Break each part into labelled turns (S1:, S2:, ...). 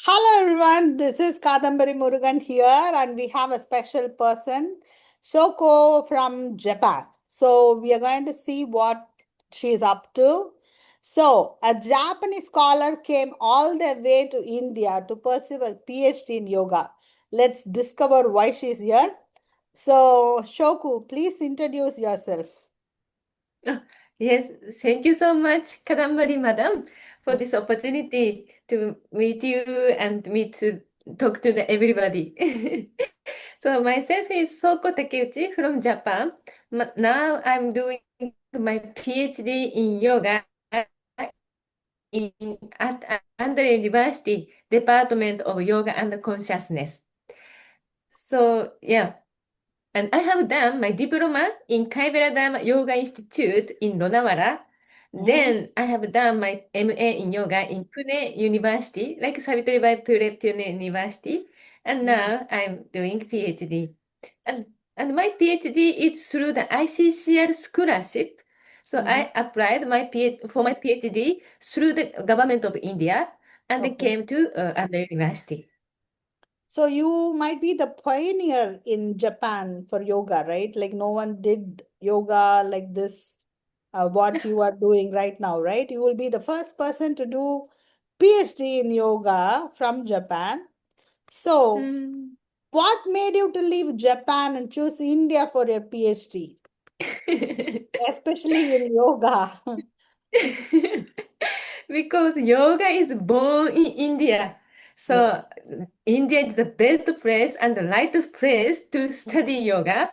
S1: Hello everyone, this is Kadambari Murugan here, and we have a special person, Soko from Japan. So we are going to see what she's up to. So a Japanese scholar came all the way to India to pursue a PhD in yoga. Let's discover why she's here. So Shoku, please introduce yourself.
S2: Ah, Yes, thank you so much, Kadambari Madam, for this opportunity to meet you and me to talk to everybody. So myself is Soko Takeuchi from Japan. Now I'm doing my PhD in yoga in at Andhra University, Department of Yoga and Consciousness. So yeah, and I have done my diploma in Kaiveladama Yoga Institute in Lonavala.
S1: Mhm.
S2: Then I have done my MA in yoga in Pune University, like Savitribai Pune University. And
S1: Mhm.
S2: now I'm doing PhD. And, and my PhD is through the ICCR scholarship. So
S1: Mhm.
S2: I applied for my PhD through the government of India and then
S1: Okay.
S2: came to Andhra University.
S1: So you might be the pioneer in Japan for yoga, right? Like no one did yoga like this, what you are doing right now, right? You will be the first person to do PhD in yoga from Japan. So
S2: Mm.
S1: what made you to leave Japan and choose India for your PhD, especially in yoga?
S2: Because yoga is born in India. So
S1: Yes.
S2: India is the best place and the lightest place to study yoga.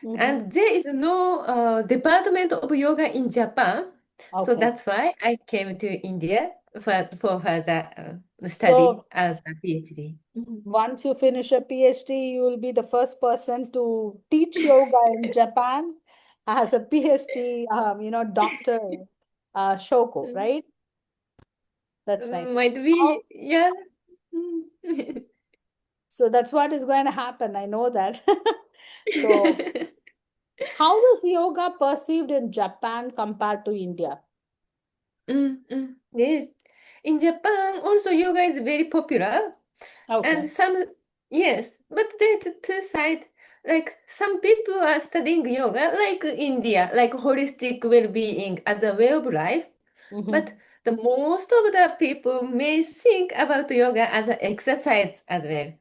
S1: Mm-hmm.
S2: And there is no department of yoga in Japan. So
S1: Okay.
S2: that's why I came to India for further study
S1: So
S2: as a PhD.
S1: once you finish a PhD, you will be the first person to teach yoga in Japan as a PhD, Doctor Shoko, right? That's nice.
S2: Might
S1: How,
S2: be, yeah. Mm.
S1: so that's what is going to happen. I know that. So, how is yoga perceived in Japan compared to India?
S2: Yes. In Japan, also yoga is very popular.
S1: Okay.
S2: And yes, but there's two sides. Like some people are studying yoga, like India, like holistic well-being as a way of life. But
S1: Mm-hmm.
S2: the most of the people may think about yoga as an exercise as well.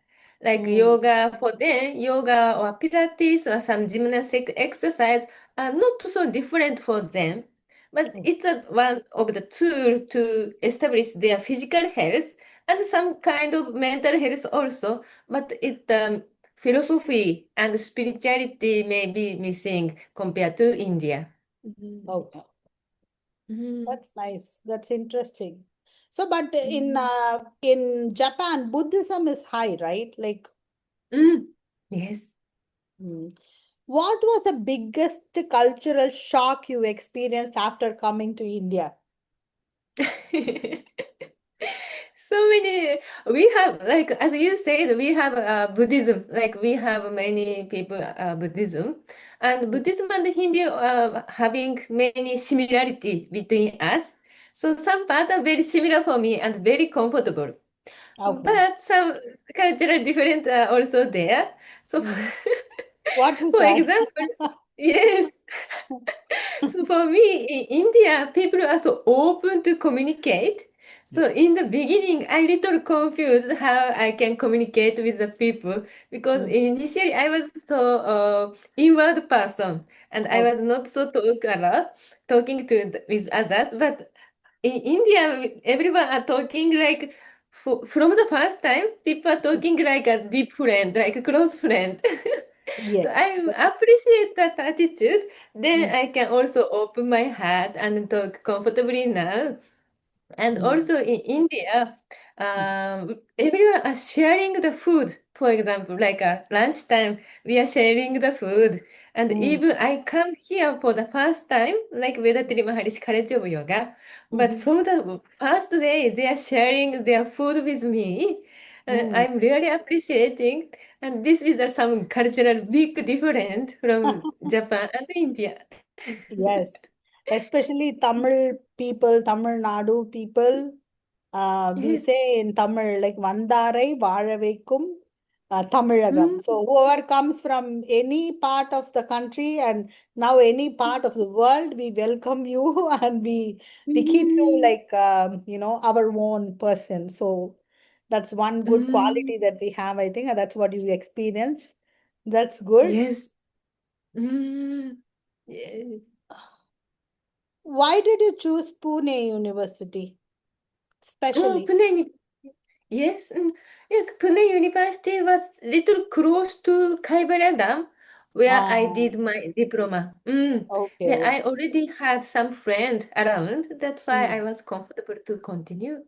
S2: Like
S1: Mm.
S2: yoga for them, yoga or Pilates or some gymnastic exercise are not so different for them. But it's one of the tool to establish their physical health and some kind of mental health also. But philosophy and spirituality may be missing compared to India.
S1: Okay.
S2: Mhm.
S1: That's nice. That's interesting. So, but
S2: Mhm.
S1: in Japan, Buddhism is high, right? Like,
S2: Mm. Yes.
S1: mm, what was the biggest cultural shock you experienced after coming to India?
S2: So many, we have, like, as you said, we have Buddhism, like, we have many people, Buddhism, and Buddhism and Hindu having many similarity between us. So some parts are very similar for me and very comfortable.
S1: Okay.
S2: But some cultural difference are also there. So,
S1: Mhm. What is
S2: for
S1: that?
S2: example, yes. So for me, in India, people are so open to communicate. So in
S1: Yes.
S2: the beginning, I little confused how I can communicate with the people because
S1: Mm.
S2: initially I was so inward person and I
S1: Oh,
S2: was not so talk a lot, talking with others. But in India, everyone are talking like from the first time, people are talking like a deep friend, like a close friend. So
S1: yes.
S2: I appreciate that attitude. Then
S1: Mm.
S2: I can also open my heart and talk comfortably now. And
S1: Mm.
S2: also in India, everyone are sharing the food. For example, like lunchtime, we are sharing the food. And
S1: Mm.
S2: even I come here for the first time, like Vedatri Maharishi College of Yoga. But
S1: Mhm.
S2: from the first day, they are sharing their food with me.
S1: Mm.
S2: I'm really appreciating. And this is some cultural big difference from Japan and India.
S1: Yes. Especially Tamil people, Tamil Nadu people. We
S2: Yes.
S1: say in Tamil, like Vandarai Vazhavekkum Tamilagam.
S2: Mm,
S1: So whoever comes from any part of the country and now any part of the world, we welcome you and we keep you
S2: mm,
S1: like our own person. So that's one good
S2: mm.
S1: quality that we have, I think, and that's what you experience. That's good.
S2: Yes. Mm, yes.
S1: Why did you choose Pune University,
S2: Oh,
S1: especially?
S2: Pune. Yes. Yeah, Pune University was little close to Kaibara Dam, where I
S1: Oh,
S2: did my diploma.
S1: okay,
S2: Yeah,
S1: okay.
S2: I already had some friends around. That's why
S1: Mm,
S2: I was comfortable to continue.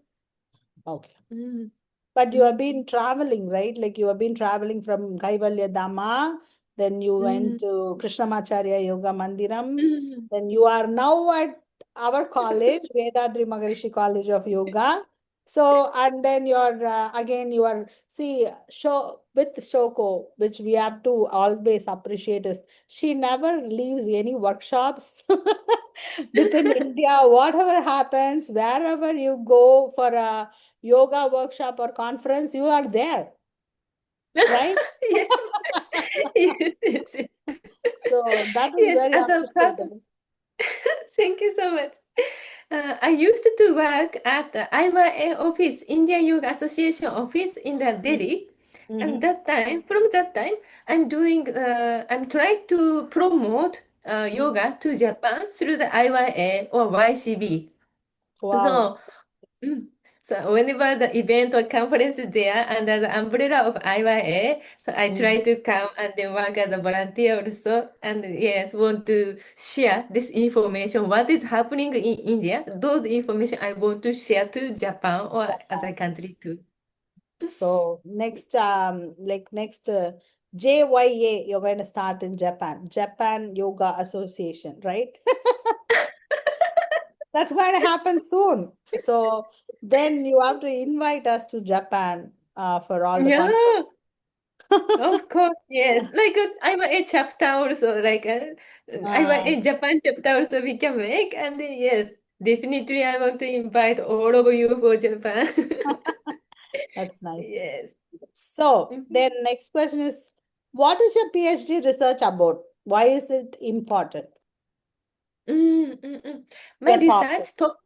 S1: okay.
S2: Mm,
S1: But you have
S2: mm,
S1: been traveling, right? Like you have been traveling from Kaivalya Dhamma, then you went
S2: mm,
S1: to Krishnamacharya Yoga Mandiram,
S2: mm.
S1: then you are now at our college, Vedadri Maharishi College of Yoga. So, and then you're again, you are, see, show with Shoko, which we have to always appreciate is she never leaves any workshops within India. Whatever happens, wherever you go for a yoga workshop or conference, you are there, right?
S2: Yes, yes, yes, yes.
S1: So that is
S2: Yes,
S1: very
S2: as a part of,
S1: appreciable.
S2: thank you so much. I used to work at the IYA office, Indian Yoga Association office in the Delhi. And
S1: Mm-hmm.
S2: that time, from that time, I'm trying to promote yoga to Japan through the IYA or YCB.
S1: Wow.
S2: So Mm. So whenever the event or conference is there under the umbrella of IYA, so I
S1: Mm.
S2: try to come and then work as a volunteer also, and yes, want to share this information, what is happening in India, those information I want to share to Japan or other country too.
S1: So next, next JYA, you're going to start in Japan, Japan Yoga Association, right? That's going to happen soon. So then you have to invite us to Japan for all the conference.
S2: Yeah, of course, yes. Like IYA chapter also, like
S1: Uh,
S2: IYA Japan chapter also we can make, and then, yes, definitely I want to invite all of you for Japan.
S1: that's nice.
S2: Yes.
S1: So
S2: Mhm.
S1: then next question is, what is your PhD research about? Why is it important?
S2: Mm, mm, mm. My
S1: Your topic.
S2: research top,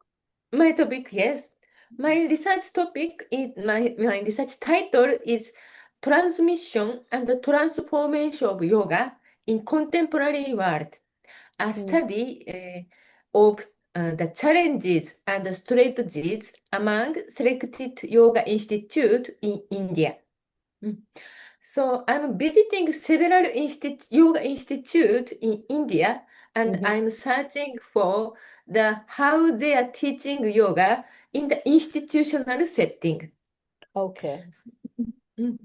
S2: my topic, yes. My research topic is my research title is Transmission and the Transformation of Yoga in Contemporary World. A
S1: Mm,
S2: study of the challenges and strategies among selected yoga institutes in India. Mm. So I'm visiting several yoga institutes in India, and
S1: mhm.
S2: I'm searching for how they are teaching yoga in the institutional setting.
S1: Okay.
S2: Mm.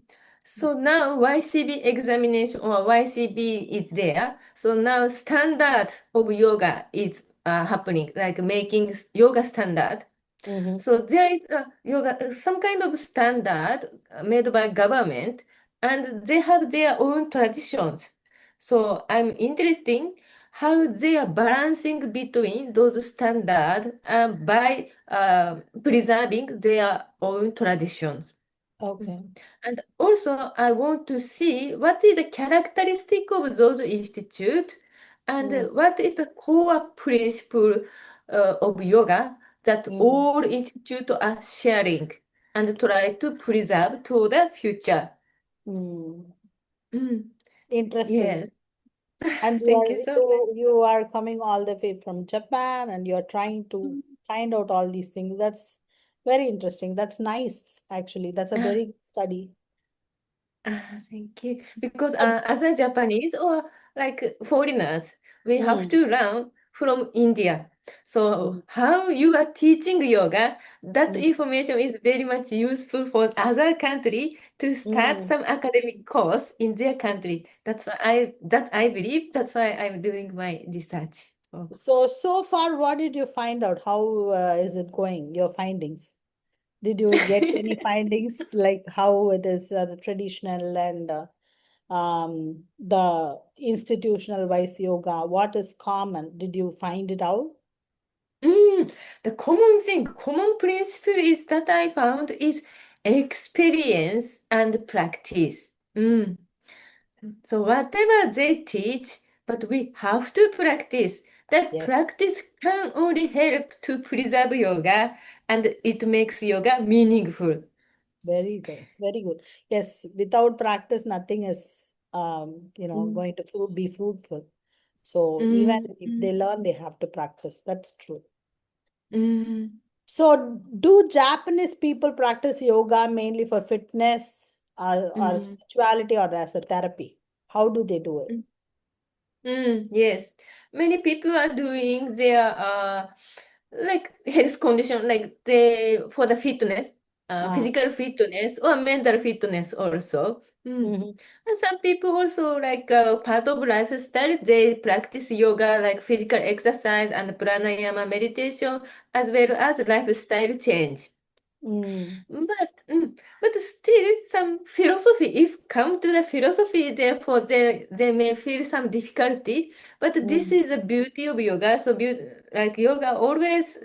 S2: So now YCB examination or YCB is there. So now standard of yoga is happening, like making yoga standard.
S1: Mm-hmm.
S2: So there is a yoga, some kind of standard made by government, and they have their own traditions. So I'm interested in how they are balancing between those standards by preserving their own traditions. Mm.
S1: Okay.
S2: And also, I want to see what is the characteristic of those institutes and
S1: Mm,
S2: what is the core principle of yoga that
S1: mm,
S2: all institutes are sharing and try to preserve to the future.
S1: mm.
S2: Mm,
S1: Interesting.
S2: yes,
S1: And you
S2: thank
S1: are
S2: you so much.
S1: you are coming all the way from Japan and you're trying to find out all these things. That's very interesting. That's nice, actually. That's a
S2: Ah,
S1: very good study.
S2: Thank you. Because
S1: So,
S2: as a Japanese or like foreigners, we have
S1: mm,
S2: to learn from India. So
S1: mm,
S2: how you are teaching yoga, that
S1: mm,
S2: information is very much useful for other country to start
S1: mm.
S2: some academic course in their country. That's why I believe. That's why I'm doing my research. Oh.
S1: So far, what did you find out? How is it going, your findings? Did you get any findings like how it is the traditional and the institutional wise yoga? What is common? Did you find it out?
S2: Mm, the common thing, common principle is that I found is experience and practice. So whatever they teach, but we have to practice. That
S1: Yes,
S2: practice can only help to preserve yoga and it makes yoga meaningful.
S1: very nice, very good. Yes, without practice, nothing is
S2: Mm,
S1: going to be fruitful. So even
S2: mm,
S1: if
S2: mm,
S1: they learn, they have to practice. That's true.
S2: mm,
S1: So, do Japanese people practice yoga mainly for fitness, or
S2: mm,
S1: spirituality, or as a therapy? How do they do it?
S2: mm. Yes, many people are doing their like health condition, like they for the fitness,
S1: Ah,
S2: physical fitness or mental fitness also.
S1: mm-hmm,
S2: And some people also like part of lifestyle, they practice yoga, like physical exercise and pranayama meditation, as well as lifestyle change.
S1: mm,
S2: But still, some philosophy, if come to the philosophy, therefore they may feel some difficulty. But this
S1: mm,
S2: is the beauty of yoga. So, like yoga always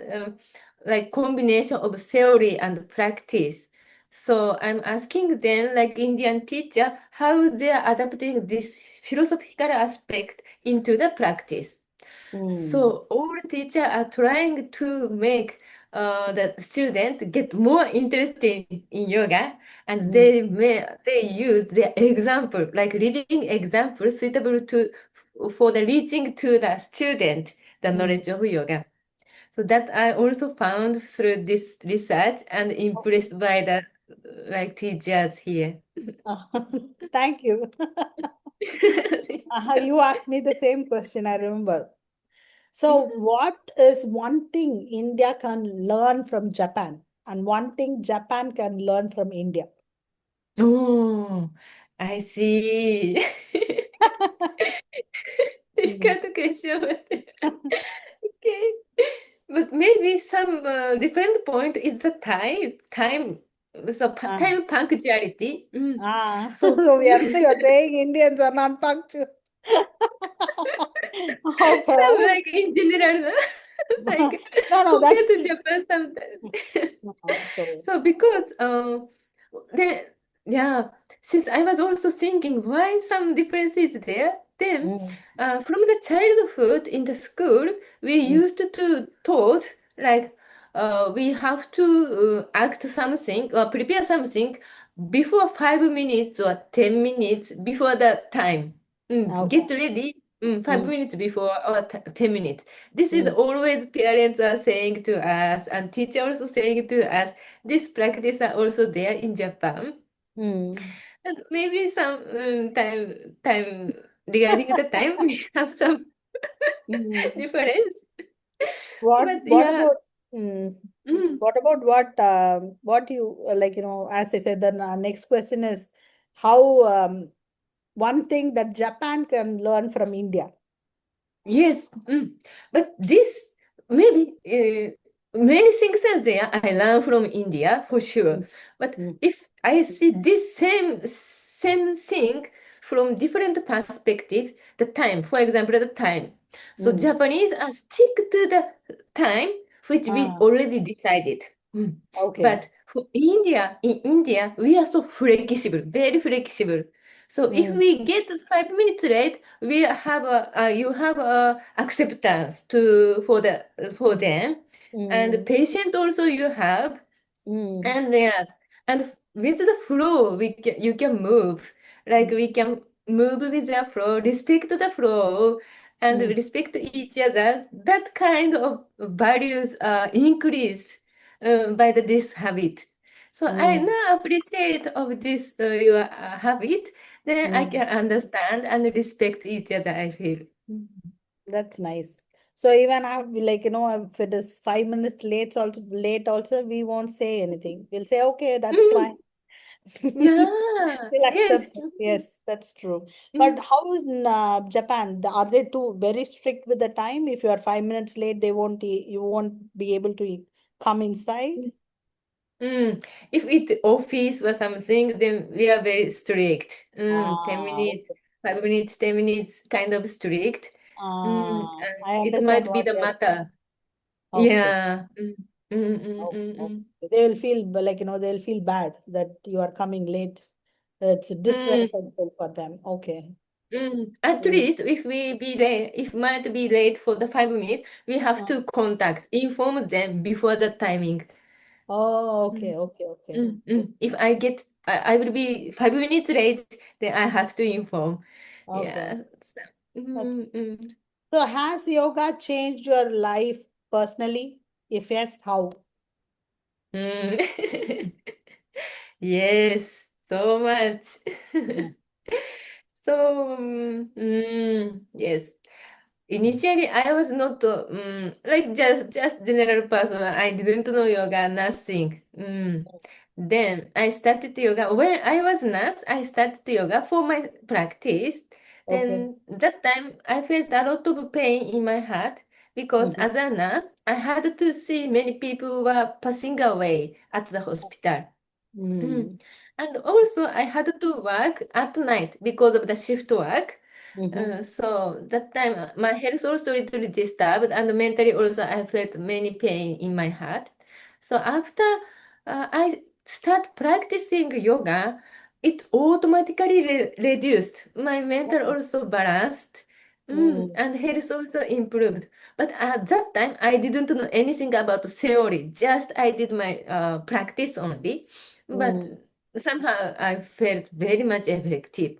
S2: like combination of theory and practice. So I'm asking them, like Indian teacher, how they are adapting this philosophical aspect into the practice.
S1: mm,
S2: So all teachers are trying to make the student get more interested in yoga, and
S1: mm,
S2: they use their example, like living example, suitable to for the reaching to the student the
S1: mm.
S2: knowledge of yoga. So that I also found through this research and
S1: Okay.
S2: impressed by the like teachers here.
S1: Thank you. You asked me the same question, I remember. So, what is one thing India can learn from Japan, and one thing Japan can learn from India?
S2: Oh, I see.
S1: Mm.
S2: difficult question. Okay. But maybe some different point is the time, so
S1: Ah,
S2: time punctuality. So,
S1: so you're saying Indians are not punctual.
S2: some
S1: Okay.
S2: like in general, like
S1: No, no,
S2: compared
S1: that's
S2: to
S1: true.
S2: Japan sometimes.
S1: So,
S2: So because then yeah, since I was also thinking why some difference is there, then
S1: mm,
S2: from the childhood in the school we
S1: mm,
S2: used to taught like we have to act something or prepare something before 5 minutes or 10 minutes before the time.
S1: okay.
S2: Get ready. 5
S1: Mm,
S2: minutes before or 10 minutes. This is
S1: mm,
S2: always parents are saying to us and teacher also saying to us. This practice are also there in Japan.
S1: mm.
S2: And maybe some time regarding the time we have some
S1: Mm.
S2: difference.
S1: What
S2: But
S1: what
S2: yeah.
S1: about mm,
S2: mm,
S1: what you as I said, the next question is how one thing that Japan can learn from India.
S2: Yes, but this maybe many things are there I learned from India for sure.
S1: Mm,
S2: But
S1: mm,
S2: if I see this same thing from different perspective, the time, for example, the time. So
S1: mm.
S2: Japanese are stick to the time which we
S1: Ah,
S2: already decided.
S1: okay.
S2: But for India, in India, we are so flexible, very flexible. So if
S1: Mm,
S2: we get 5 minutes late, we have a you have a acceptance to for them, and
S1: mm,
S2: patient also you have,
S1: mm,
S2: and yes, and with the flow you can move, like
S1: mm,
S2: we can move with the flow, respect the flow, and
S1: mm,
S2: respect each other. That kind of values increase by this habit. So I
S1: mm,
S2: now appreciate of this your habit. Then I
S1: mm.
S2: can understand and respect each other, I feel.
S1: That's nice. So even I if it is 5 minutes late also, we won't say anything. We'll say, okay, that's
S2: Mm,
S1: fine.
S2: yeah,
S1: We'll
S2: yes.
S1: accept it. Yes, that's true. But
S2: Mm,
S1: how is in Japan? Are they too very strict with the time? If you are 5 minutes late, you won't be able to come inside.
S2: mm. If it office or something, then we are very strict. 10 minutes,
S1: Okay.
S2: 5 minutes, 10 minutes, kind of strict.
S1: I
S2: And it
S1: understand
S2: might be
S1: what
S2: the
S1: you're saying.
S2: matter.
S1: Okay.
S2: Yeah.
S1: Okay. They will feel like, they'll feel bad that you are coming late. It's
S2: Mm,
S1: disrespectful for them. Okay.
S2: At
S1: Mm.
S2: least if we be late, if might be late for the 5 minutes, we have
S1: Uh,
S2: to contact, inform them before the timing.
S1: Oh,
S2: Mm,
S1: okay, okay, okay.
S2: If I will be 5 minutes late, then I have to inform.
S1: Okay.
S2: Yeah.
S1: That's,
S2: Mm, mm.
S1: so has yoga changed your life personally? If yes, how?
S2: Mm. Yes, so much.
S1: Mm.
S2: So, yes. Initially, I was not like just general person. I didn't know yoga, nothing. Then I started yoga. When I was nurse, I started yoga for my practice.
S1: Okay.
S2: Then that time I felt a lot of pain in my heart because
S1: Mm-hmm.
S2: as a nurse, I had to see many people were passing away at the hospital.
S1: Mm.
S2: And also, I had to work at night because of the shift work.
S1: Mm-hmm.
S2: So that time, my health also little disturbed, and mentally also I felt many pain in my heart. So after I start practicing yoga, it automatically reduced. My mental
S1: Oh.
S2: also balanced,
S1: Mm.
S2: and health also improved. But at that time, I didn't know anything about theory. Just I did my practice only. But
S1: Mm.
S2: somehow I felt very much effective.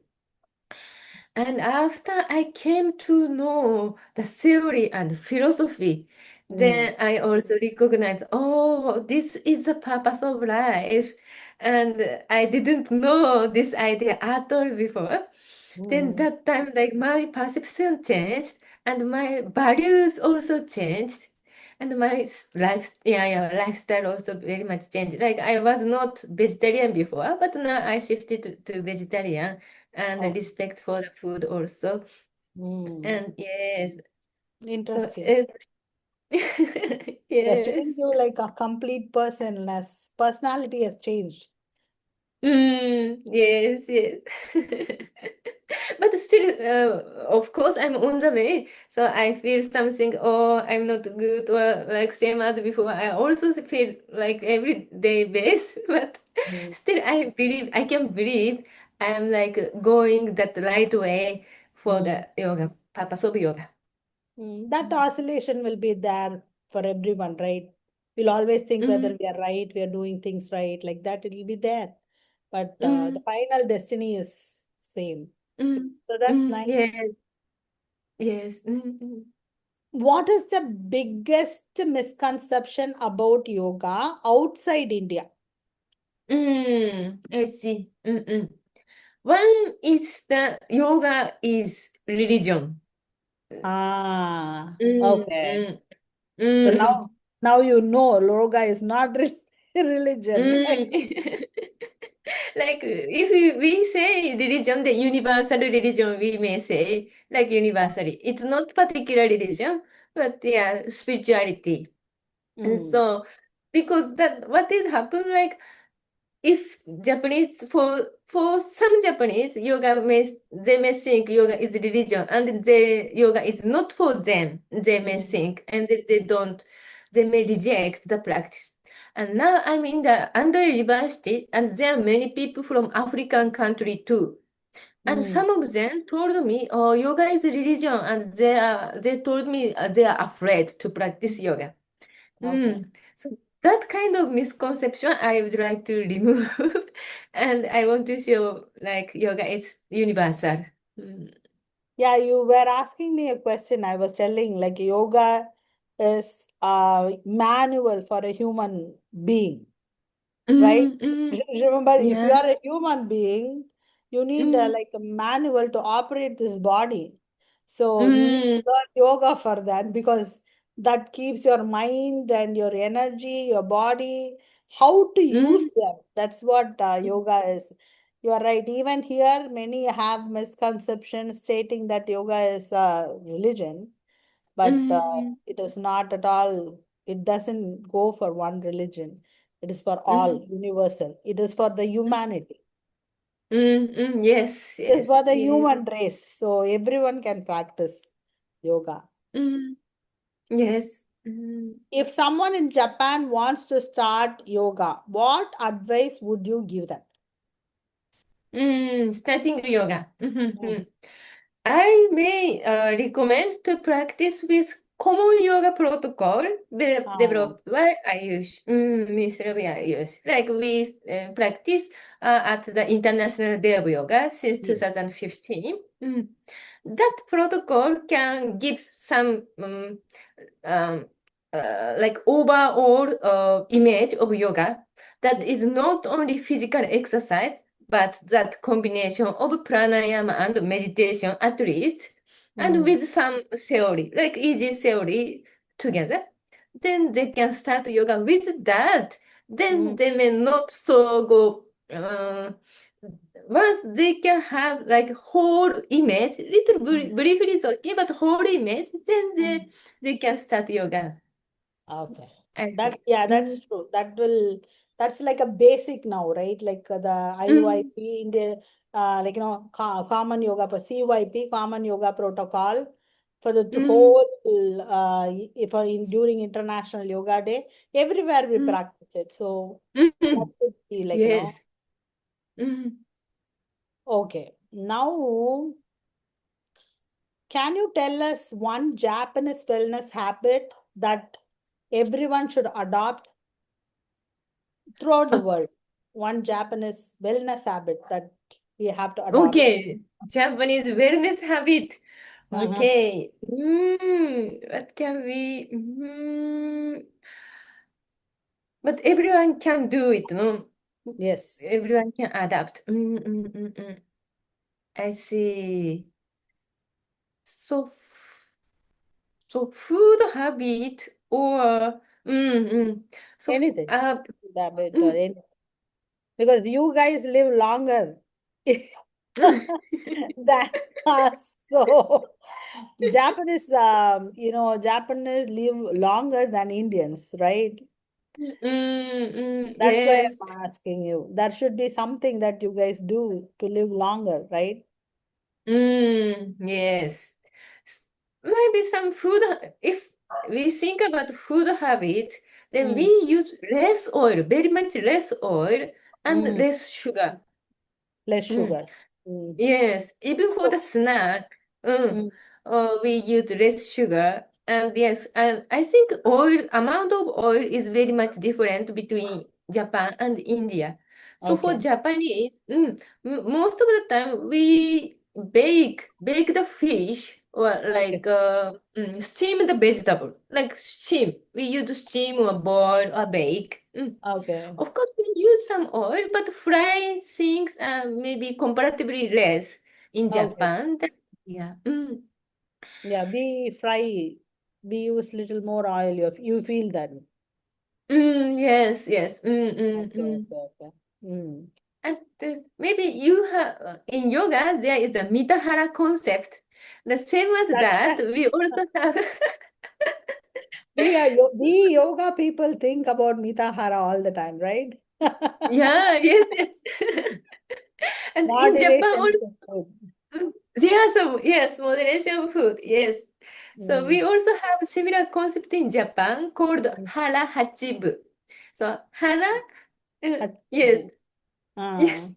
S2: And after I came to know the theory and philosophy,
S1: Mm.
S2: then I also recognized, oh, this is the purpose of life. And I didn't know this idea at all before. Then
S1: Mm.
S2: that time, like my perception changed and my values also changed. And my lifestyle also very much changed. Like I was not vegetarian before, but now I shifted to vegetarian and
S1: Oh.
S2: respect for the food also.
S1: Mm.
S2: And yes, so
S1: Interesting. They're showing
S2: yes.
S1: you like a complete person as personality has changed.
S2: Yes, yes. But still, of course, I'm on the way. So I feel something, oh, I'm not good, or like same as before. I also feel like everyday base, but
S1: Mm.
S2: still, I can believe I'm like going that right way for
S1: Mm.
S2: the yoga, purpose of yoga.
S1: That oscillation will be there for everyone, right? We'll always think whether
S2: Mm,
S1: we are right, we are doing things right, like that, it'll be there. But the
S2: mm,
S1: final destiny is same.
S2: mm,
S1: So that's nice.
S2: yes, yes.
S1: What is the biggest misconception about yoga outside India?
S2: I see. One is that yoga is religion.
S1: Ah,
S2: Mm,
S1: okay.
S2: mm,
S1: So
S2: mm,
S1: now you know yoga is not religion, right?
S2: mm. Like if we say religion, the universal religion, we may say like universally. It's not particular religion, but yeah, spirituality. And
S1: Mm,
S2: so because that what is happen like if Japanese for some Japanese they may think yoga is religion and the yoga is not for them. They may
S1: mm,
S2: think and they may reject the practice. And now I'm in the under university and there are many people from African country too. And
S1: mm.
S2: some of them told me, oh, yoga is religion, and they told me they are afraid to practice yoga.
S1: Okay.
S2: So that kind of misconception I would like to remove, and I want to show like yoga is universal. Mm.
S1: Yeah, you were asking me a question. I was telling like yoga is a manual for a human being, right?
S2: Mm, mm,
S1: Remember, if you
S2: yeah.
S1: are a human being, you need
S2: Mm,
S1: like a manual to operate this body. So you need to
S2: mm,
S1: learn yoga for that because that keeps your mind and your energy, your body, how to use
S2: mm,
S1: them. That's what yoga is. You are right. Even here, many have misconceptions stating that yoga is a religion, but
S2: mm,
S1: it is not at all. It doesn't go for one religion. It is for all,
S2: mm,
S1: universal. It is for the humanity.
S2: yes,
S1: It is
S2: yes,
S1: for the
S2: yes.
S1: human race. So everyone can practice yoga.
S2: Mm, yes.
S1: If someone in Japan wants to start yoga, what advice would you give them?
S2: Starting yoga.
S1: Mhm.
S2: I may recommend to practice with common yoga protocol
S1: Ah,
S2: developed by Ayush, Miss Ravi Ayush. Like we practice at the International Day of Yoga since
S1: yes.
S2: 2015. That protocol can give some um, like overall image of yoga that
S1: Yes.
S2: is not only physical exercise, but that combination of pranayama and meditation at least, and
S1: Mm,
S2: with some theory, like easy theory together. Then they can start yoga with that. Then
S1: mm,
S2: they may not so go. Once they can have like whole image, little
S1: mm,
S2: briefly is okay, but whole image, then
S1: mm.
S2: they can start yoga.
S1: Okay.
S2: I
S1: That,
S2: think.
S1: yeah,
S2: Mm,
S1: that's true. That's like a basic now, right? Like the
S2: mm,
S1: IYP, India, like, common yoga, CYP, common yoga protocol for the
S2: mm,
S1: whole, if during International Yoga Day, everywhere we
S2: mm,
S1: practice it. So that
S2: mm.
S1: would be like,
S2: Yes. Mm.
S1: okay. Now, can you tell us one Japanese wellness habit that everyone should adopt throughout the
S2: Ah,
S1: world? One Japanese wellness habit that we have to adopt.
S2: okay. Japanese wellness habit.
S1: Uh-huh.
S2: Okay. What can we? But everyone can do it, no?
S1: Yes.
S2: Everyone can adapt. I see. So, so food habit or so
S1: Anything. Habit or
S2: mm.
S1: anything. Because you guys live longer than us. So Japanese live longer than Indians, right? That's why
S2: Yes.
S1: I'm asking you. That should be something that you guys do to live longer, right?
S2: Yes. Maybe some food, if we think about food habit, then we
S1: Mm.
S2: use less oil, very much less oil and
S1: Mm.
S2: less sugar.
S1: Less
S2: Mm.
S1: sugar. Mm.
S2: Yes, even for the
S1: So,
S2: snack,
S1: mm.
S2: we use less sugar. And yes, and I think oil amount of oil is very much different between Japan and India. So for
S1: Okay.
S2: Japanese, most of the time we bake the fish or
S1: Okay.
S2: like steam the vegetable, like steam. We use steam or boil or bake.
S1: Okay.
S2: Of course, we use some oil, but fry things are maybe comparatively less in
S1: Okay.
S2: Japan. Yeah.
S1: Yeah, we fry. We use little more oil. You feel that.
S2: Yes, yes.
S1: Okay. Okay. Okay. Mm.
S2: And maybe you have in yoga there is a mitahara concept. The same as
S1: That's
S2: that, we also have.
S1: we yoga people think about Mitahara all the time, right?
S2: Yeah, yes, yes. And in Japan
S1: Moderation to food.
S2: yeah, so yes, moderation of food, yes. So we
S1: Mm.
S2: also have similar concept in Japan called hara hachibu. So hara, yes,
S1: Hachibu.
S2: yes.
S1: Ah.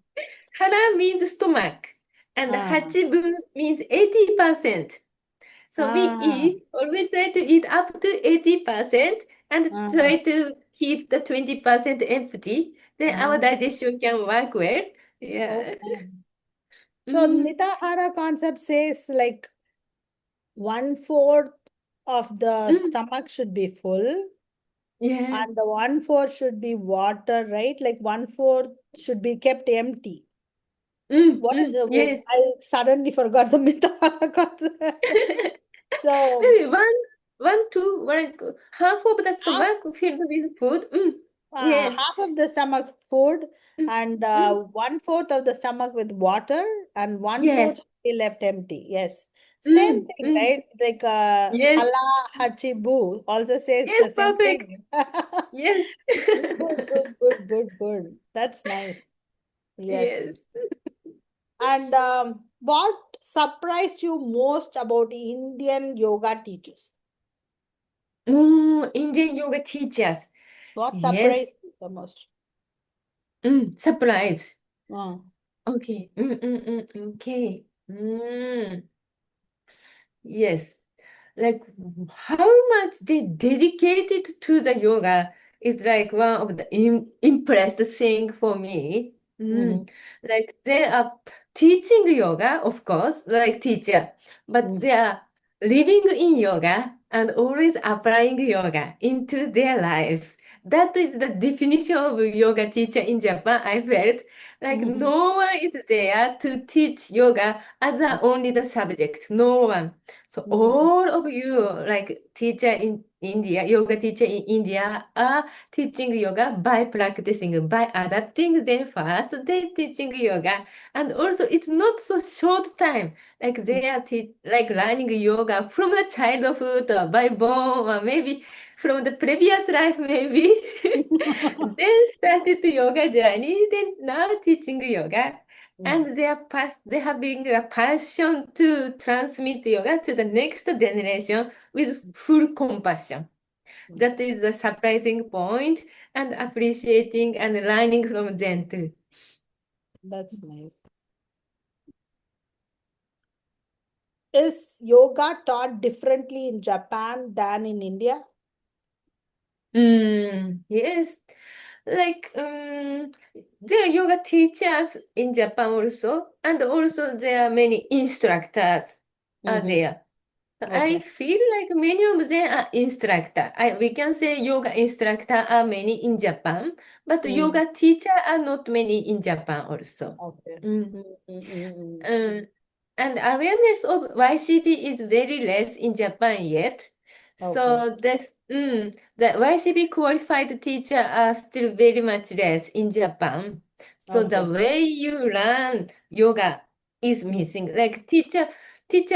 S2: Hara means stomach, and
S1: Ah.
S2: hachibu means 80%. So we
S1: Ah.
S2: always try to eat up to 80% and
S1: Ah.
S2: try to keep the 20% empty. Then our
S1: Ah.
S2: digestion can work well. Yeah.
S1: Okay. So
S2: Mm,
S1: Mitahara concept says like 1/4 of the
S2: mm,
S1: stomach should be full
S2: yeah.
S1: and the 1/4 should be water, right? Like 1/4 should be kept empty. What is the,
S2: Yes.
S1: I suddenly forgot the Mitahara concept. So
S2: Maybe two, like half of the
S1: half
S2: stomach filled with food. Yes.
S1: half of the stomach food
S2: Mm,
S1: and
S2: mm,
S1: 1/4 of the stomach with water and
S2: yes.
S1: 1/4 should be left empty. Yes. Same
S2: Mm,
S1: thing,
S2: mm,
S1: right? Like
S2: yes.
S1: hala hachibu also says the
S2: Yes,
S1: same
S2: perfect.
S1: thing.
S2: Yes.
S1: Good, good, good, good, good. That's nice. Yes.
S2: Yes.
S1: And what surprised you most about Indian yoga teachers?
S2: Indian yoga teachers.
S1: What
S2: Yes.
S1: surprised you the most?
S2: Surprise.
S1: Mm,
S2: Okay. Okay. Yes. Like how much they dedicated to the yoga is like one of the impressed thing for me.
S1: mm-hmm,
S2: Like they are teaching yoga, of course, like teacher, but
S1: mm,
S2: they are living in yoga and always applying yoga into their life. That is the definition of yoga teacher in Japan. I felt like
S1: mm-hmm,
S2: no one is there to teach yoga as only the subject. No one. So
S1: mm,
S2: all of you, like teacher in India, yoga teacher in India, are teaching yoga by practicing, by adapting them first, then teaching yoga. And also, it's not so short time. Like they are like learning yoga from the childhood or by born, or maybe from the previous life, maybe. Then started the yoga journey, then now teaching yoga.
S1: mm,
S2: And they have been a passion to transmit yoga to the next generation with full compassion.
S1: mm.
S2: That is the surprising point and appreciating and learning from them too.
S1: That's nice. Is yoga taught differently in Japan than in India?
S2: Yes. Like there are yoga teachers in Japan also, and also there are many instructors are
S1: Mm-hmm.
S2: there. I
S1: Okay.
S2: feel like many of them are instructor. We can say yoga instructor are many in Japan, but
S1: Mm,
S2: yoga teacher are not many in Japan also.
S1: okay.
S2: Mm.
S1: Mm, mm, mm, mm.
S2: Um, and awareness of YCB is very less in Japan yet.
S1: Okay.
S2: So the YCB qualified teacher are still very much less in Japan. So the
S1: Okay.
S2: way you learn yoga is
S1: Mm,
S2: missing. Like teacher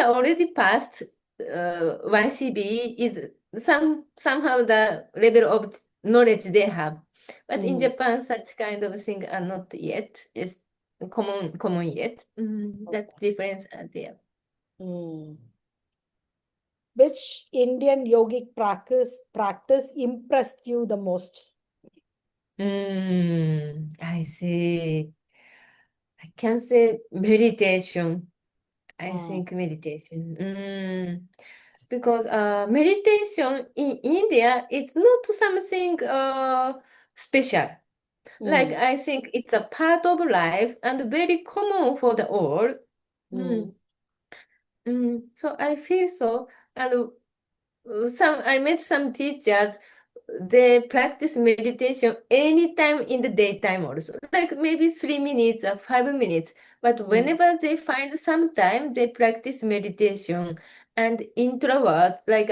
S2: already passed YCB is somehow the level of knowledge they have. But in
S1: mm,
S2: Japan, such kind of thing are not yet common yet. That
S1: okay.
S2: difference are there.
S1: Mm. Which Indian yogic practice impressed you the most?
S2: I see. I can say meditation. I
S1: Mm,
S2: think meditation. Because meditation in India is not something special. Like
S1: mm,
S2: I think it's a part of life and very common for the all.
S1: mm,
S2: So I feel so. And I met some teachers, they practice meditation anytime in the daytime also, like maybe 3 minutes or 5 minutes. But
S1: mm,
S2: whenever they find some time, they practice meditation and introvert, like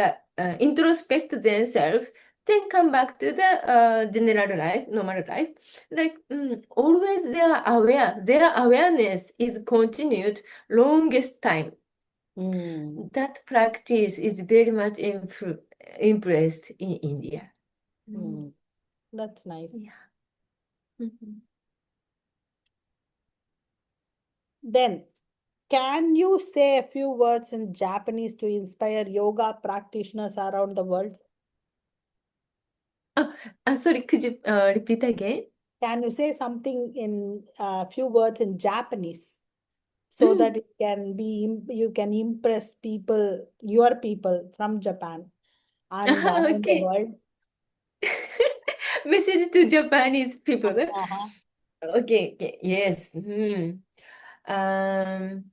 S2: introspect themselves, then come back to the general life, normal life. Like always they are aware, their awareness is continued longest time.
S1: mm,
S2: That practice is very much impressed in India. Mm,
S1: mm. That's nice.
S2: yeah. Mhm.
S1: Then, can you say a few words in Japanese to inspire yoga practitioners around the world?
S2: Oh, sorry, could you repeat again?
S1: Can you say something in a few words in Japanese so
S2: Mm.
S1: that it can be you can impress people, your people from Japan and around the
S2: Okay.
S1: world?
S2: Message to Japanese people.
S1: Uh-huh.
S2: Okay, okay, yes. Um,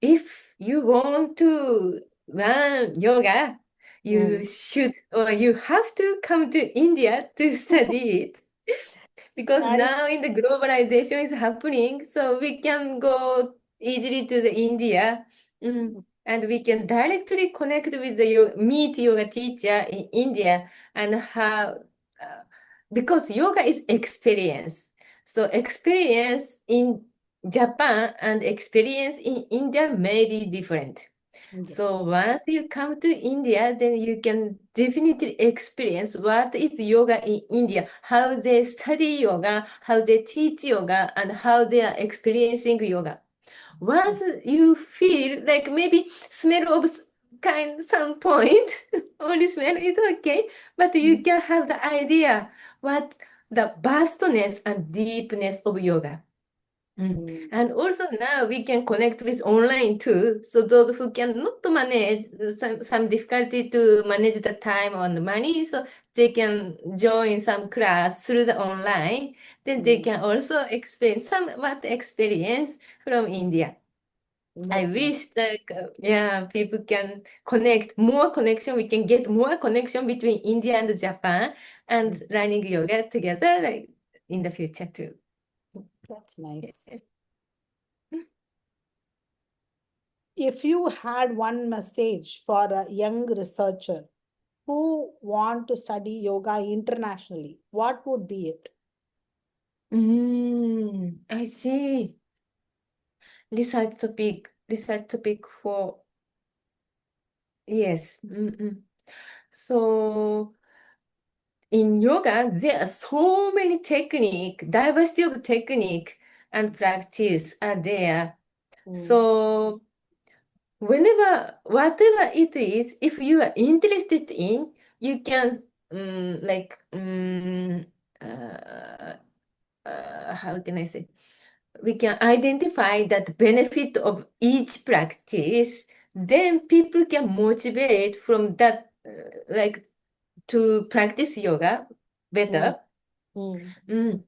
S2: if you want to learn yoga, you
S1: Mm,
S2: should or you have to come to India to study it. Because
S1: nice.
S2: now in the globalization is happening, so we can go easily to the India, and we can directly connect with the meet yoga teacher in India and have uh, because yoga is experience. So experience in Japan and experience in India may be different. So
S1: Yes.
S2: once you come to India, then you can definitely experience what is yoga in India, how they study yoga, how they teach yoga, and how they are experiencing yoga.
S1: Mm,
S2: Once you feel like maybe smell of some point only smell is okay, but you can have the idea what the vastness and deepness of yoga.
S1: Mm.
S2: And also now we can connect with online too. So those who cannot manage some difficulty to manage the time or the money, so they can join some class through the online. Then they
S1: Mm.
S2: can also explain somewhat experience from India. I
S1: That's nice.
S2: wish like yeah, people can connect more connection. We can get more connection between India and Japan and
S1: Mm.
S2: learning yoga together like in the future too.
S1: That's nice.
S2: Yes.
S1: If you had one message for a young researcher who want to study yoga internationally, what would be it?
S2: I see. Research topic for, yes. So in yoga, there are so many technique, diversity of technique and practice are there.
S1: Mm.
S2: So whatever it is, if you are interested in, you can like uh, how can I say? We can identify that benefit of each practice, then people can motivate from that, like to practice yoga
S1: Mm.
S2: better.
S1: Mm.
S2: Mm.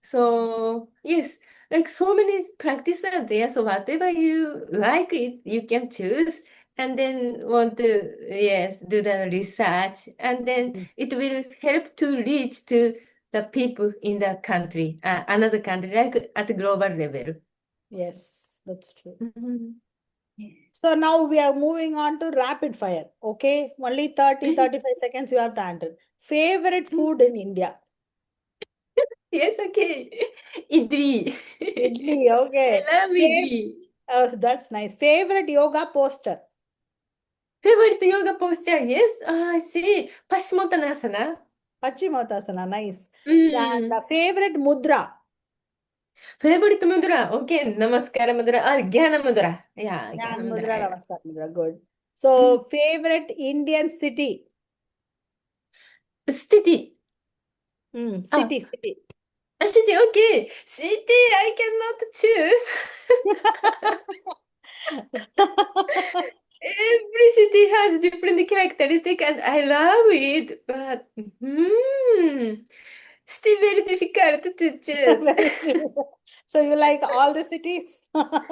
S2: So yes, like so many practices are there. So whatever you like it, you can choose and then want to, yes, do the research and then
S1: Mm.
S2: it will help to reach to the people in the country, another country, like at global level.
S1: Yes, that's true.
S2: Mhm.
S1: So now we are moving on to rapid fire. Okay, only 30-35 seconds you have to answer. Favorite food in India?
S2: Yes, okay. Idli.
S1: Idli,
S2: I
S1: okay.
S2: love
S1: Fav-
S2: idli.
S1: that's nice. Favorite yoga posture?
S2: Favorite yoga posture? Yes, I see. Paschimottanasana.
S1: Paschimottanasana, nice. And
S2: Mm.
S1: favorite mudra?
S2: Favorite mudra? Okay, Namaskara mudra or Jnana mudra. Yeah,
S1: Jnana
S2: Jnana mudra.
S1: mudra,
S2: I
S1: Namaskar mudra, good.
S2: love.
S1: So favorite Indian city?
S2: City. Ah,
S1: City.
S2: city. Okay, city. I cannot choose. Every city has different characteristic, and I love it. But still very difficult to choose.
S1: Very true. So you like all the cities?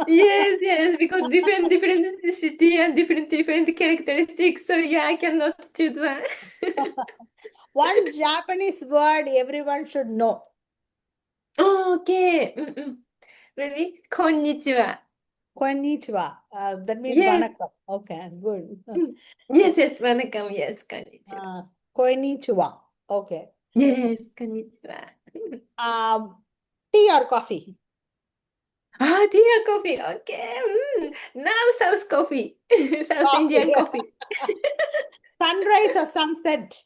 S2: Yes, yes, because different city and different characteristics. So yeah, I cannot choose one.
S1: One Japanese word everyone should know.
S2: Okay. Maybe konnichiwa.
S1: Konnichiwa. That means
S2: Yes.
S1: vanakkam. Okay, good.
S2: Yes, yes, welcome. Yes, konnichiwa.
S1: Konnichiwa. Okay.
S2: Yes, konnichiwa.
S1: Um, tea or coffee?
S2: Ah, dear coffee. Okay. Now South coffee. South
S1: Coffee.
S2: Indian coffee.
S1: Sunrise or sunset?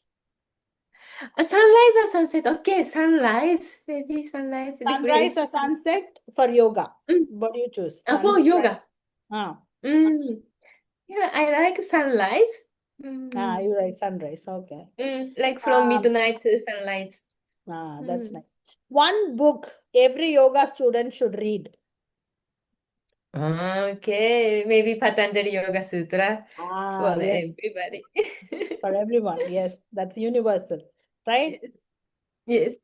S2: Sunrise or sunset? Okay, sunrise. Maybe sunrise
S1: Sunrise
S2: different.
S1: or sunset for yoga?
S2: Mm.
S1: What do you choose?
S2: For
S1: Sunrise.
S2: yoga.
S1: Ah,
S2: Mm. Yeah, I like sunrise.
S1: you
S2: Mm.
S1: right, sunrise. Okay.
S2: Like from
S1: Um,
S2: midnight to sunrise.
S1: that's
S2: Mm.
S1: nice. One book every yoga student should read.
S2: Okay, maybe Patanjali Yoga Sutra for
S1: Yes,
S2: everybody.
S1: for everyone. Yes, that's universal, right?
S2: Yes, yes.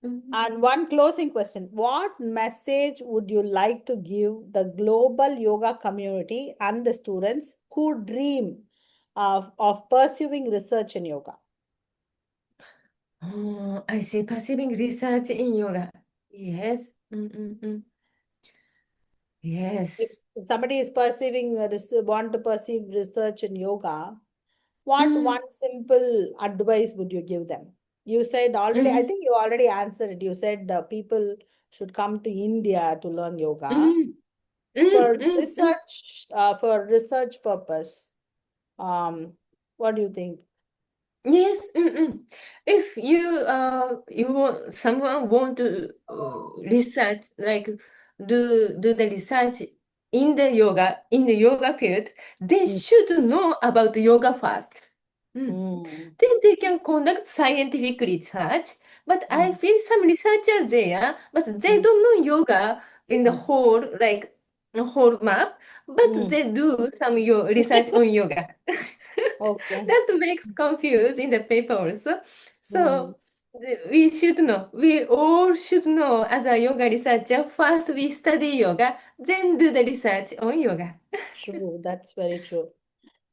S2: Mhm.
S1: And one closing question. What message would you like to give the global yoga community and the students who dream of pursuing research in yoga?
S2: Oh, I see. Pursuing research in yoga. Yes.
S1: If,
S2: Yes.
S1: if somebody is pursuing, want to pursue research in yoga, what
S2: Mm,
S1: one simple advice would you give them? You said already, I
S2: mm,
S1: think you already answered it. You said people should come to India to learn yoga.
S2: mm, mm, mm.
S1: For research purpose, um, what do you think?
S2: Yes. If you want someone want to research like do the research in the yoga field, they
S1: Mm,
S2: should know about yoga first.
S1: mm,
S2: Then they can conduct scientific research. But I
S1: mm,
S2: feel some researchers there, but they
S1: mm,
S2: don't know yoga in the
S1: mm,
S2: whole, like, whole map, but
S1: mm.
S2: they do some research on yoga.
S1: Okay.
S2: That makes confuse in the paper also.
S1: Mm.
S2: So we should know. We all should know as a yoga researcher. First we study yoga, then do the research on yoga.
S1: True. That's very true.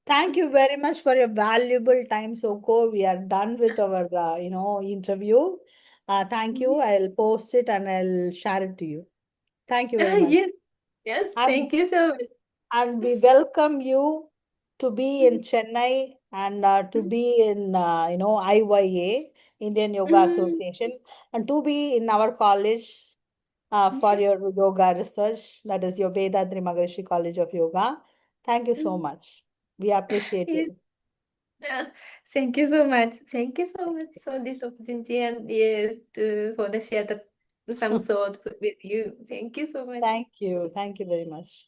S1: Thank you very much for your valuable time, Soko. We are done with our, interview. Thank you. I'll post it and I'll share it to you. Thank you very much.
S2: Yes, yes.
S1: And
S2: Thank you so much.
S1: and we welcome you to be in Chennai and to be in, IYA, Indian Yoga
S2: Mm,
S1: Association, and to be in our college for
S2: yes.
S1: your yoga research. That is your Vedadri Maharishi College of Yoga. Thank you so
S2: Mm,
S1: much. We appreciate
S2: yes.
S1: you.
S2: Yeah. Thank you so much. Thank you so much for this opportunity and yes, for the share some thought with you. Thank you so much.
S1: Thank you. Thank you very much.